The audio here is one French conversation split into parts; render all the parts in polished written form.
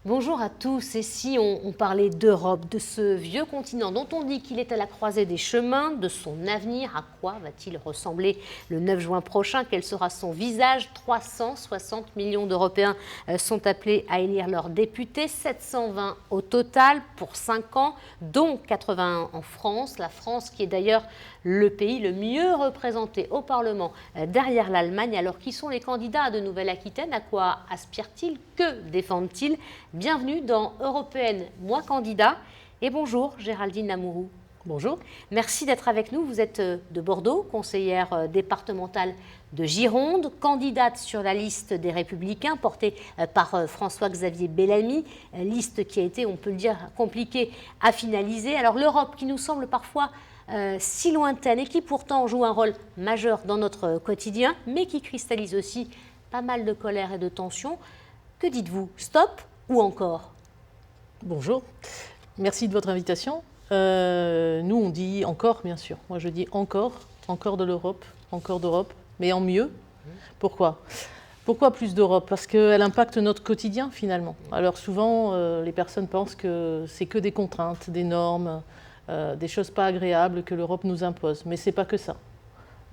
Bonjour à tous, et si on parlait d'Europe, de ce vieux continent dont on dit qu'il est à la croisée des chemins, de son avenir, à quoi va-t-il ressembler le 9 juin prochain? Quel sera son visage? 360 millions d'Européens sont appelés à élire leurs députés, 720 au total pour 5 ans, dont 81 en France. La France qui est d'ailleurs le pays le mieux représenté au Parlement derrière l'Allemagne. Alors qui sont les candidats de Nouvelle-Aquitaine? À quoi aspirent-ils? Que défendent-ils? Bienvenue dans Européenne, moi candidat. Et bonjour Géraldine Lamourou. Bonjour. Merci d'être avec nous. Vous êtes de Bordeaux, conseillère départementale de Gironde, candidate sur la liste des Républicains portée par François-Xavier Bellamy, liste qui a été, on peut le dire, compliquée à finaliser. Alors l'Europe qui nous semble parfois si lointaine et qui pourtant joue un rôle majeur dans notre quotidien, mais qui cristallise aussi pas mal de colère et de tension. Que dites-vous? Stop ou encore? Bonjour. Merci de votre invitation. Nous, on dit encore, bien sûr. Moi, je dis encore de l'Europe, encore d'Europe, mais en mieux. Pourquoi plus d'Europe? Parce qu'elle impacte notre quotidien, finalement. Alors souvent, les personnes pensent que c'est que des contraintes, des normes, des choses pas agréables que l'Europe nous impose. Mais c'est pas que ça.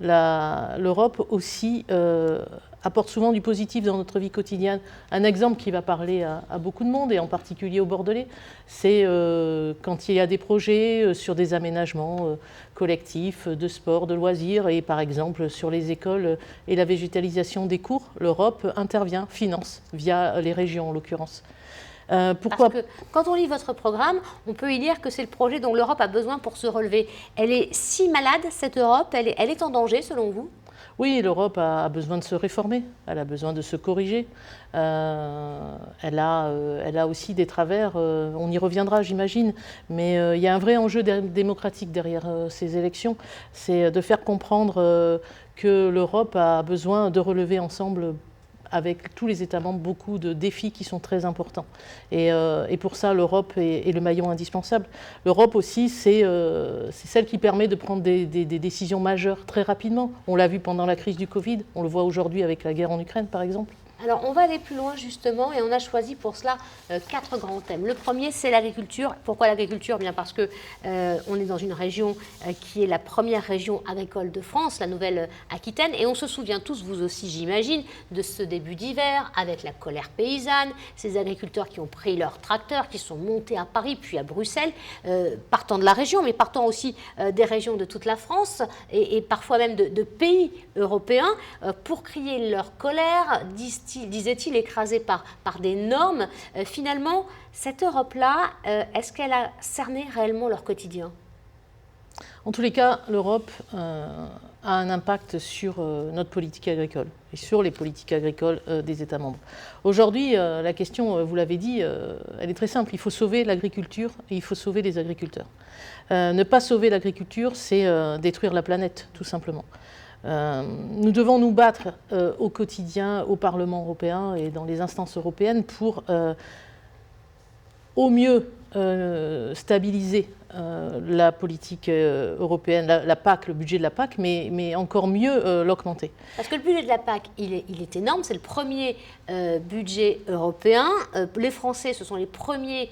L'Europe aussi apporte souvent du positif dans notre vie quotidienne. Un exemple qui va parler à beaucoup de monde, et en particulier aux Bordelais, c'est quand il y a des projets sur des aménagements collectifs, de sport, de loisirs, et par exemple sur les écoles et la végétalisation des cours, l'Europe intervient, finance, via les régions en l'occurrence. Parce que quand on lit votre programme, on peut y lire que c'est le projet dont l'Europe a besoin pour se relever. Elle est si malade, cette Europe, elle est en danger selon vous? Oui, l'Europe a besoin de se réformer, elle a besoin de se corriger. Elle a aussi des travers, on y reviendra j'imagine, mais il y a un vrai enjeu démocratique derrière ces élections. C'est de faire comprendre que l'Europe a besoin de relever ensemble avec tous les États membres, beaucoup de défis qui sont très importants. Et pour ça, l'Europe est le maillon indispensable. L'Europe aussi, c'est celle qui permet de prendre des décisions majeures très rapidement. On l'a vu pendant la crise du Covid, on le voit aujourd'hui avec la guerre en Ukraine, par exemple. Alors, on va aller plus loin justement, et on a choisi pour cela 4 grands thèmes. Le premier, c'est l'agriculture. Pourquoi l'agriculture? Bien parce que on est dans une région qui est la première région agricole de France, la Nouvelle-Aquitaine, et on se souvient tous, vous aussi j'imagine, de ce début d'hiver avec la colère paysanne, ces agriculteurs qui ont pris leurs tracteurs, qui sont montés à Paris puis à Bruxelles, partant de la région, mais partant aussi des régions de toute la France et parfois même de pays européens pour crier leur colère, disait-il, écrasée par des normes. Finalement, cette Europe-là, est-ce qu'elle a cerné réellement leur quotidien? En tous les cas, l'Europe a un impact sur notre politique agricole et sur les politiques agricoles des États membres. Aujourd'hui, la question, vous l'avez dit, elle est très simple. Il faut sauver l'agriculture et il faut sauver les agriculteurs. Ne pas sauver l'agriculture, c'est détruire la planète, tout simplement. Nous devons nous battre au quotidien, au Parlement européen et dans les instances européennes pour au mieux stabiliser la politique européenne, la PAC, le budget de la PAC, mais encore mieux l'augmenter. Parce que le budget de la PAC, il est énorme, c'est le premier budget européen. Les Français, ce sont les premiers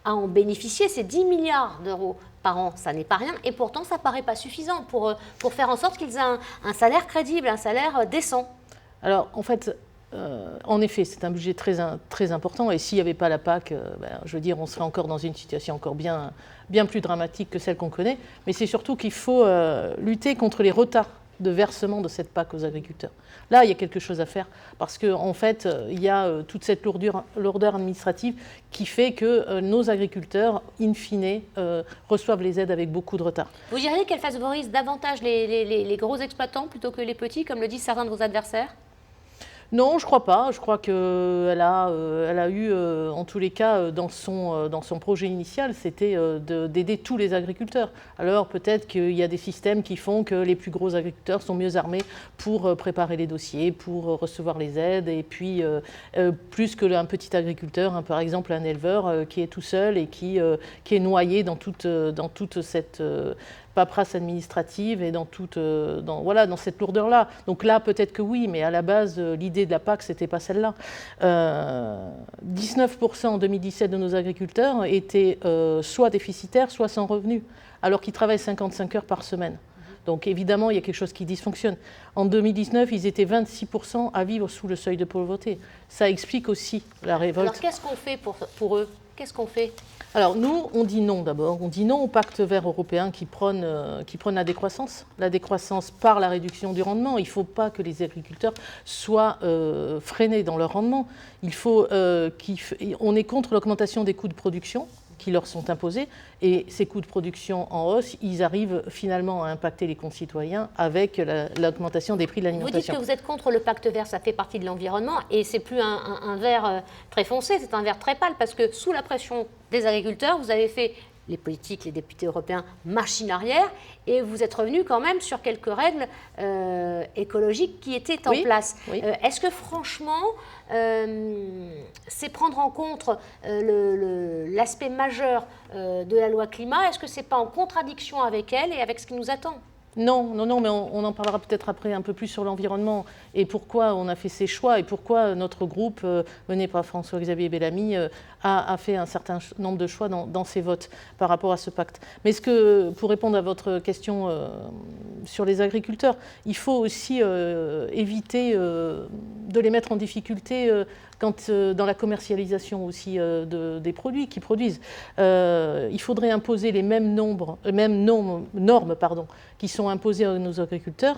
à en bénéficier, c'est 10 milliards d'euros par an, ça n'est pas rien, et pourtant ça ne paraît pas suffisant pour faire en sorte qu'ils aient un salaire crédible, un salaire décent. Alors en fait, en effet, c'est un budget très important, et s'il n'y avait pas la PAC, je veux dire, on serait encore dans une situation encore bien plus dramatique que celle qu'on connaît, mais c'est surtout qu'il faut lutter contre les retards de versement de cette PAC aux agriculteurs. Là, il y a quelque chose à faire, parce qu'en fait, il y a toute cette lourdeur administrative qui fait que nos agriculteurs, in fine, reçoivent les aides avec beaucoup de retard. Vous diriez qu'elle favorise davantage les gros exploitants plutôt que les petits, comme le disent certains de vos adversaires? Non, je crois pas. Je crois qu'elle a eu, en tous les cas, dans son projet initial, c'était d'aider tous les agriculteurs. Alors peut-être qu'il y a des systèmes qui font que les plus gros agriculteurs sont mieux armés pour préparer les dossiers, pour recevoir les aides, et puis plus qu'un petit agriculteur, par exemple un éleveur qui est tout seul et qui est noyé dans toute cette paperasse administrative et dans cette lourdeur-là. Donc là, peut-être que oui, mais à la base, l'idée de la PAC, ce n'était pas celle-là. 19% en 2017 de nos agriculteurs étaient soit déficitaires, soit sans revenus, alors qu'ils travaillent 55 heures par semaine. Donc évidemment, il y a quelque chose qui dysfonctionne. En 2019, ils étaient 26% à vivre sous le seuil de pauvreté. Ça explique aussi la révolte. Alors qu'est-ce qu'on fait pour eux? Qu'est-ce qu'on fait? Alors nous, on dit non d'abord. On dit non au pacte vert européen qui prône la décroissance par la réduction du rendement. Il ne faut pas que les agriculteurs soient freinés dans leur rendement. On est contre l'augmentation des coûts de production qui leur sont imposés, et ces coûts de production en hausse, ils arrivent finalement à impacter les concitoyens avec l'augmentation des prix de l'alimentation. Vous dites que vous êtes contre le pacte vert, ça fait partie de l'environnement, et c'est plus un vert très foncé, c'est un vert très pâle, parce que sous la pression des agriculteurs, vous avez fait les politiques, les députés européens, machine arrière, et vous êtes revenu quand même sur quelques règles écologiques qui étaient en place. Oui. Est-ce que franchement, c'est prendre en compte l'aspect majeur de la loi climat? Est-ce que ce n'est pas en contradiction avec elle et avec ce qui nous attend? Non, mais on en parlera peut-être après un peu plus sur l'environnement et pourquoi on a fait ces choix et pourquoi notre groupe, mené par François-Xavier Bellamy, a fait un certain nombre de choix dans ses votes par rapport à ce pacte. Mais pour répondre à votre question sur les agriculteurs, il faut aussi éviter de les mettre en difficulté dans la commercialisation aussi des produits qu'ils produisent. Il faudrait imposer les mêmes normes qui sont imposées à nos agriculteurs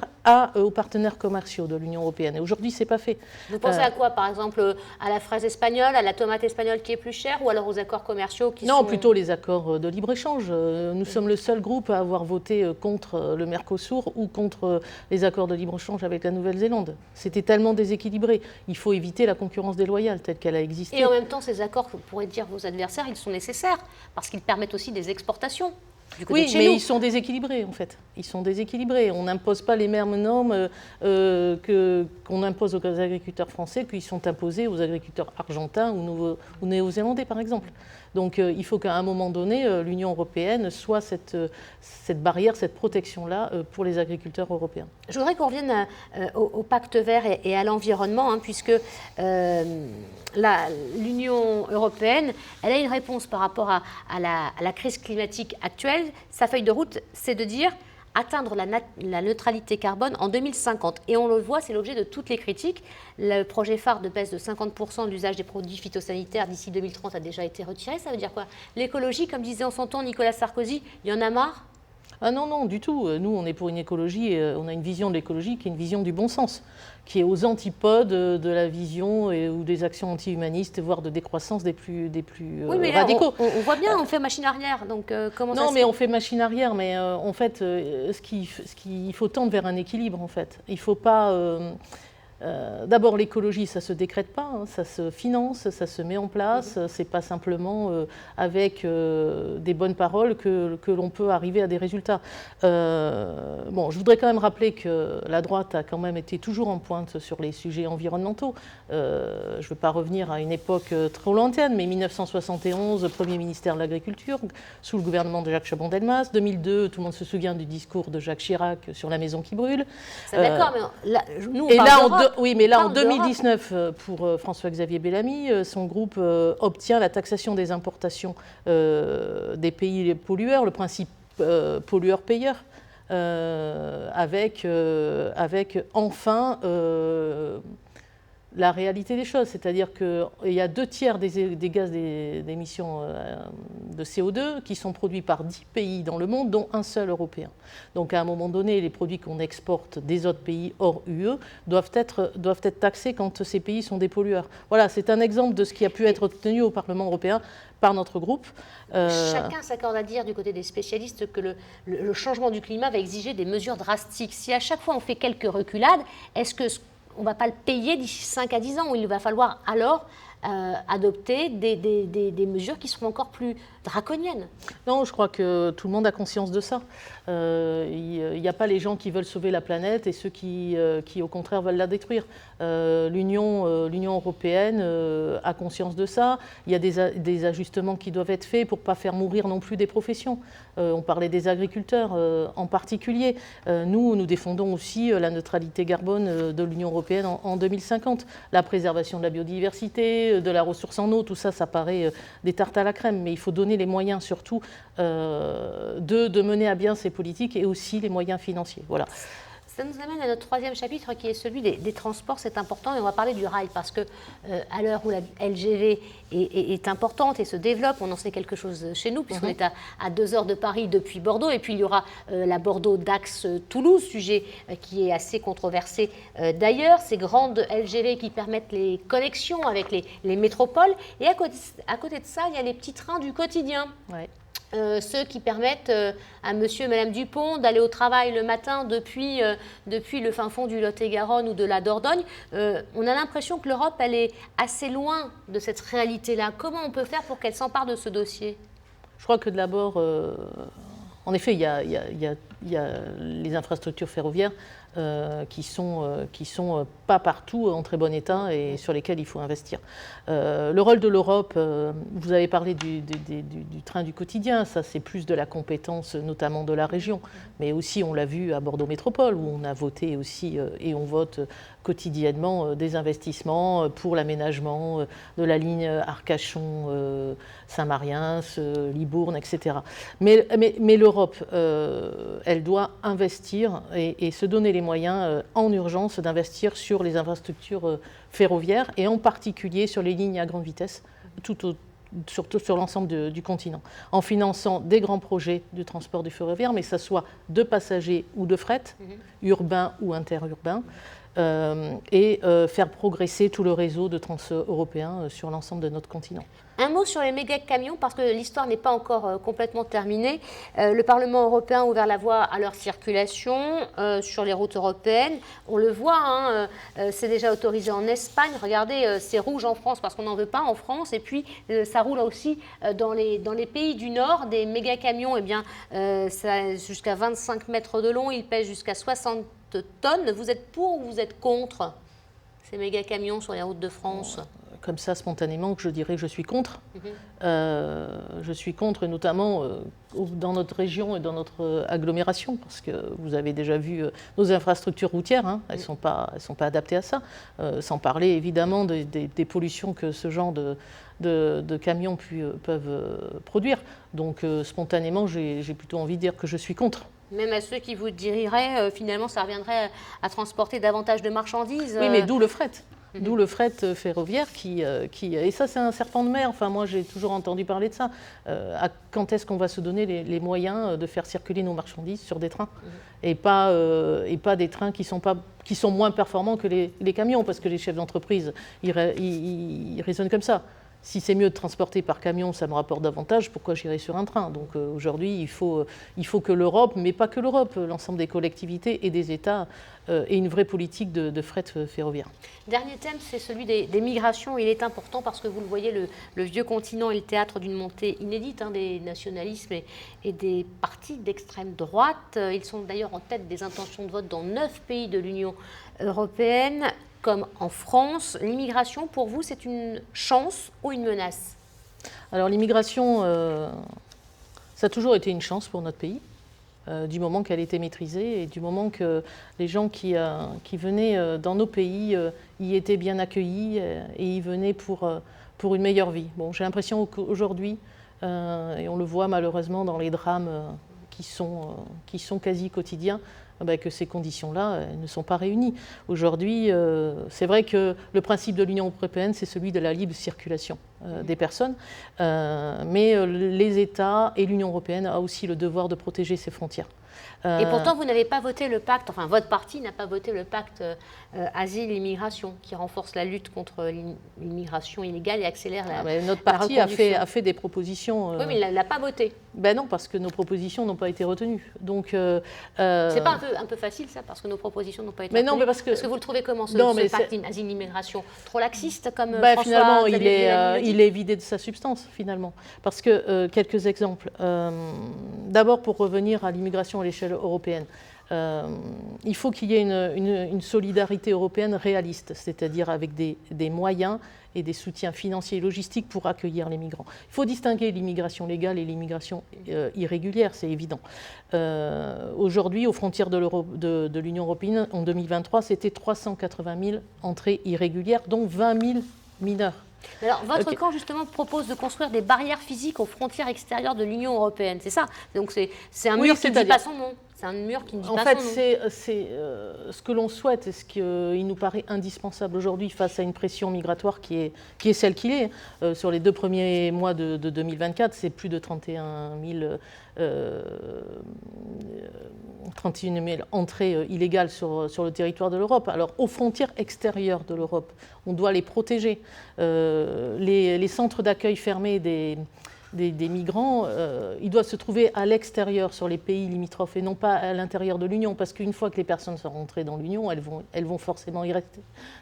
aux partenaires commerciaux de l'Union européenne. Et aujourd'hui, ce n'est pas fait. Vous pensez à quoi, par exemple, à la fraise espagnole, à la tomate espagnole qui est plus chère, ou alors aux accords commerciaux qui sont... Non, plutôt les accords de libre-échange. Nous sommes le seul groupe à avoir voté contre le Mercosur ou contre les accords de libre-échange avec la Nouvelle-Zélande. C'était tellement déséquilibré. Il faut éviter la concurrence déloyale telle qu'elle a existé. Et en même temps, ces accords, vous pourrez dire vos adversaires, ils sont nécessaires parce qu'ils permettent aussi des exportations. Oui, mais ils sont déséquilibrés en fait. Ils sont déséquilibrés. On n'impose pas les mêmes normes qu'on impose aux agriculteurs français qu'ils sont imposés aux agriculteurs argentins ou néo-zélandais par exemple. Donc il faut qu'à un moment donné, l'Union européenne soit cette barrière, cette protection-là pour les agriculteurs européens. Je voudrais qu'on revienne au pacte vert et à l'environnement, puisque l'Union européenne, elle a une réponse par rapport à la crise climatique actuelle. Sa feuille de route, c'est de dire atteindre la neutralité carbone en 2050. Et on le voit, c'est l'objet de toutes les critiques. Le projet phare de baisse de 50% de l'usage des produits phytosanitaires d'ici 2030 a déjà été retiré. Ça veut dire quoi? L'écologie, comme disait en son temps Nicolas Sarkozy, il y en a marre? Ah non, du tout. Nous, on est pour une écologie, on a une vision de l'écologie qui est une vision du bon sens, qui est aux antipodes de la vision ou des actions anti-humanistes, voire de décroissance des plus oui, mais là, radicaux. On voit bien, on fait machine arrière. Donc, comment non, ça mais on fait machine arrière, mais en fait, il faut tendre vers un équilibre, en fait. Il ne faut pas... D'abord, l'écologie, ça ne se décrète pas, ça se finance, ça se met en place. C'est pas simplement avec des bonnes paroles que l'on peut arriver à des résultats. Je voudrais quand même rappeler que la droite a quand même été toujours en pointe sur les sujets environnementaux. Je ne veux pas revenir à une époque trop lointaine, mais 1971, premier ministère de l'Agriculture, sous le gouvernement de Jacques Chaban-Delmas. 2002, tout le monde se souvient du discours de Jacques Chirac sur la maison qui brûle. D'accord, mais là, nous, on parle d'Europe. Oui, mais là, en 2019, pour François-Xavier Bellamy, son groupe obtient la taxation des importations des pays pollueurs, le principe pollueur-payeur, avec enfin la réalité des choses, c'est-à-dire qu'il y a 2/3 des gaz d'émissions de CO2 qui sont produits par 10 pays dans le monde, dont un seul européen. Donc à un moment donné, les produits qu'on exporte des autres pays hors UE doivent être taxés quand ces pays sont des pollueurs. Voilà, c'est un exemple de ce qui a pu être obtenu au Parlement européen par notre groupe. Chacun s'accorde à dire du côté des spécialistes que le changement du climat va exiger des mesures drastiques. Si à chaque fois on fait quelques reculades, est-ce que on ne va pas le payer d'ici 5 à 10 ans, où il va falloir alors adopter des mesures qui seront encore plus draconiennes. Non, je crois que tout le monde a conscience de ça. Il n'y a pas les gens qui veulent sauver la planète et ceux qui au contraire, veulent la détruire. L'Union européenne a conscience de ça. Il y a des ajustements qui doivent être faits pour ne pas faire mourir non plus des professions. On parlait des agriculteurs en particulier. Nous défendons aussi la neutralité carbone de l'Union européenne en 2050. La préservation de la biodiversité, de la ressource en eau, tout ça, ça paraît des tartes à la crème. Mais il faut donner les moyens surtout de mener à bien ces politiques et aussi les moyens financiers. Voilà. Ça nous amène à notre troisième chapitre qui est celui des transports. C'est important et on va parler du rail parce que à l'heure où la LGV est importante et se développe, on en sait quelque chose chez nous puisqu'on est à 2 heures de Paris depuis Bordeaux et puis il y aura la Bordeaux-Dax-Toulouse, sujet qui est assez controversé d'ailleurs. Ces grandes LGV qui permettent les connexions avec les métropoles et à côté de ça, il y a les petits trains du quotidien. Ouais. Ceux qui permettent à monsieur et madame Dupont d'aller au travail le matin depuis le fin fond du Lot-et-Garonne ou de la Dordogne. On a l'impression que l'Europe, elle est assez loin de cette réalité-là. Comment on peut faire pour qu'elle s'empare de ce dossier? Je crois que d'abord, en effet, il y a les infrastructures ferroviaires qui sont pas partout en très bon état et sur lesquelles il faut investir. Le rôle de l'Europe, vous avez parlé du train du quotidien, ça c'est plus de la compétence notamment de la région, mais aussi on l'a vu à Bordeaux Métropole où on a voté aussi et on vote quotidiennement des investissements pour l'aménagement de la ligne Arcachon, Saint-Mariens, Libourne, etc. Mais l'Europe, elle doit investir et se donner les moyens en urgence d'investir sur les infrastructures ferroviaires et en particulier sur les lignes à grande vitesse, surtout sur l'ensemble du continent, en finançant des grands projets de transport du ferroviaire, mais que ce soit de passagers ou de fret, urbain ou interurbain, et faire progresser tout le réseau de trans-européen sur l'ensemble de notre continent. Un mot sur les méga-camions, parce que l'histoire n'est pas encore complètement terminée. Le Parlement européen a ouvert la voie à leur circulation sur les routes européennes. On le voit, c'est déjà autorisé en Espagne. Regardez, c'est rouge en France parce qu'on n'en veut pas en France. Et puis, ça roule aussi dans les pays du Nord. Des méga-camions, eh bien, ça jusqu'à 25 mètres de long. Ils pèsent jusqu'à 60 tonnes. Vous êtes pour ou vous êtes contre ces méga-camions sur les routes de France ? Comme ça, spontanément, que je dirais que je suis contre. Je suis contre, notamment dans notre région et dans notre agglomération, parce que vous avez déjà vu nos infrastructures routières, elles sont pas adaptées à ça, sans parler évidemment des pollutions que ce genre de camions peuvent produire. Donc, spontanément, j'ai plutôt envie de dire que je suis contre. Même à ceux qui vous diraient, finalement, ça reviendrait à transporter davantage de marchandises. Oui, mais d'où le fret. D'où le fret ferroviaire et ça c'est un serpent de mer, enfin moi j'ai toujours entendu parler de ça. Quand est-ce qu'on va se donner les moyens de faire circuler nos marchandises sur des trains et pas des trains qui sont moins performants que les camions, parce que les chefs d'entreprise ils raisonnent comme ça. Si c'est mieux de transporter par camion, ça me rapporte davantage, pourquoi j'irai sur un train? Donc aujourd'hui, il faut que l'Europe, mais pas que l'Europe, l'ensemble des collectivités et des États aient une vraie politique de fret ferroviaire. Dernier thème, c'est celui des migrations. Il est important parce que vous le voyez, le vieux continent est le théâtre d'une montée inédite des nationalismes et des partis d'extrême droite. Ils sont d'ailleurs en tête des intentions de vote dans 9 pays de l'Union européenne. Comme en France, l'immigration, pour vous, c'est une chance ou une menace? Alors l'immigration, ça a toujours été une chance pour notre pays, du moment qu'elle était maîtrisée et du moment que les gens qui venaient dans nos pays y étaient bien accueillis et y venaient pour une meilleure vie. Bon, j'ai l'impression qu'aujourd'hui, et on le voit malheureusement dans les drames qui sont quasi quotidiens, que ces conditions-là ne sont pas réunies. Aujourd'hui, c'est vrai que le principe de l'Union européenne, c'est celui de la libre circulation des personnes, mais les États et l'Union européenne ont aussi le devoir de protéger ses frontières. Et pourtant, vous n'avez pas voté le pacte, enfin votre parti n'a pas voté le pacte asile-immigration qui renforce la lutte contre l'immigration illégale et accélère notre parti a fait des propositions. Oui, mais il ne l'a pas voté. Ben non, parce que nos propositions n'ont pas été retenues. Donc, c'est pas un peu facile ça, parce que nos propositions n'ont pas été retenues. Non, mais parce que vous le trouvez comment ce pacte asile-immigration trop laxiste comme François, finalement, il est vidé de sa substance finalement. Parce que quelques exemples. D'abord, pour revenir à l'immigration à l'échelle européenne. Il faut qu'il y ait une solidarité européenne réaliste, c'est-à-dire avec des moyens et des soutiens financiers et logistiques pour accueillir les migrants. Il faut distinguer l'immigration légale et l'immigration irrégulière, c'est évident. Aujourd'hui, aux frontières de l'Union européenne, en 2023, c'était 380 000 entrées irrégulières, dont 20 000 mineurs. Alors, votre camp, justement, propose de construire des barrières physiques aux frontières extérieures de l'Union européenne, c'est ça? Donc, c'est un mur qui ne dit pas son nom. C'est un mur qui ne dit pas son nom. En fait, c'est ce que l'on souhaite et ce qu'il nous paraît indispensable aujourd'hui face à une pression migratoire qui est celle qu'il est. Sur les 2 premiers mois de 2024, c'est plus de 31 000 entrées illégales sur le territoire de l'Europe. Alors, aux frontières extérieures de l'Europe, on doit les protéger. Les centres d'accueil fermés des migrants, ils doivent se trouver à l'extérieur, sur les pays limitrophes, et non pas à l'intérieur de l'Union, parce qu'une fois que les personnes sont rentrées dans l'Union, elles vont forcément y rester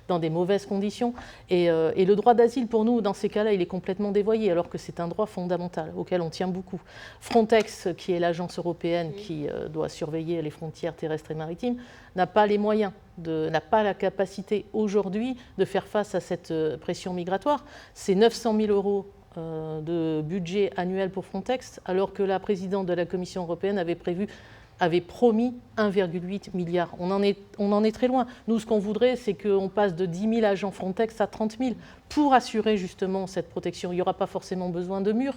dans des mauvaises conditions. Et le droit d'asile, pour nous, dans ces cas-là, il est complètement dévoyé, alors que c'est un droit fondamental, auquel on tient beaucoup. Frontex, qui est l'agence européenne qui doit surveiller les frontières terrestres et maritimes, n'a pas les moyens, n'a pas la capacité aujourd'hui de faire face à cette pression migratoire. C'est 900 000 € de budget annuel pour Frontex, alors que la présidente de la Commission européenne avait promis 1,8 milliard. On en est très loin. Nous, ce qu'on voudrait, c'est qu'on passe de 10 000 agents Frontex à 30 000 pour assurer justement cette protection. Il n'y aura pas forcément besoin de murs,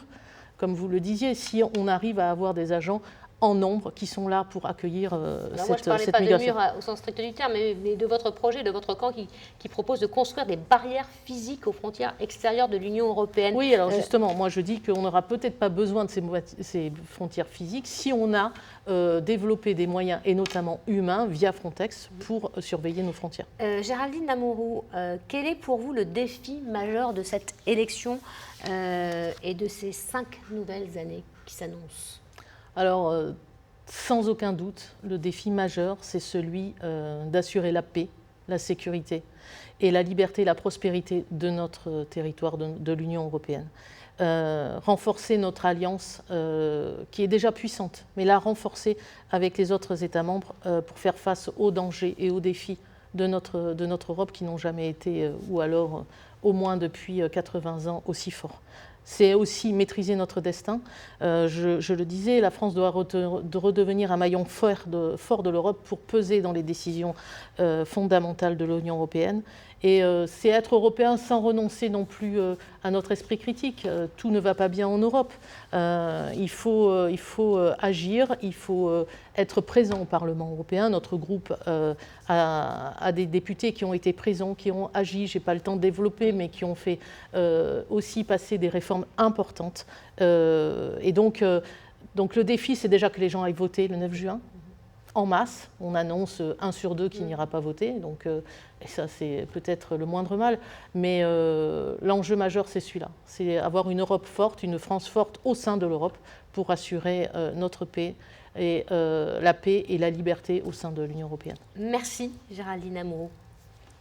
comme vous le disiez, si on arrive à avoir des agents en nombre qui sont là pour accueillir cette migration. Moi, je ne parlais pas de murs au sens strict du terme, mais de votre projet, de votre camp qui propose de construire des barrières physiques aux frontières extérieures de l'Union européenne. Oui, alors justement, moi je dis qu'on n'aura peut-être pas besoin de ces frontières physiques si on a développé des moyens, et notamment humains, via Frontex, pour surveiller nos frontières. Géraldine Lamoureux, quel est pour vous le défi majeur de cette élection et de ces 5 nouvelles années qui s'annoncent ? Alors, sans aucun doute, le défi majeur, c'est celui d'assurer la paix, la sécurité et la liberté et la prospérité de notre territoire, de l'Union européenne. Renforcer notre alliance qui est déjà puissante, mais la renforcer avec les autres États membres pour faire face aux dangers et aux défis de notre Europe qui n'ont jamais été, ou alors au moins depuis 80 ans, aussi forts. C'est aussi maîtriser notre destin. Je le disais, la France doit redevenir un maillon fort de l'Europe pour peser dans les décisions fondamentales de l'Union européenne. Et c'est être européen sans renoncer non plus à notre esprit critique. Tout ne va pas bien en Europe. Il faut agir, il faut être présent au Parlement européen. Notre groupe a des députés qui ont été présents, qui ont agi, je n'ai pas le temps de développer, mais qui ont fait aussi passer des réformes importantes. Et donc le défi, c'est déjà que les gens aillent voter le 9 juin. En masse, on annonce 1 sur 2 qui n'ira pas voter, donc, et ça c'est peut-être le moindre mal, mais l'enjeu majeur c'est celui-là, c'est avoir une Europe forte, une France forte au sein de l'Europe pour assurer notre paix et la paix et la liberté au sein de l'Union européenne. Merci Géraldine Lamoureux.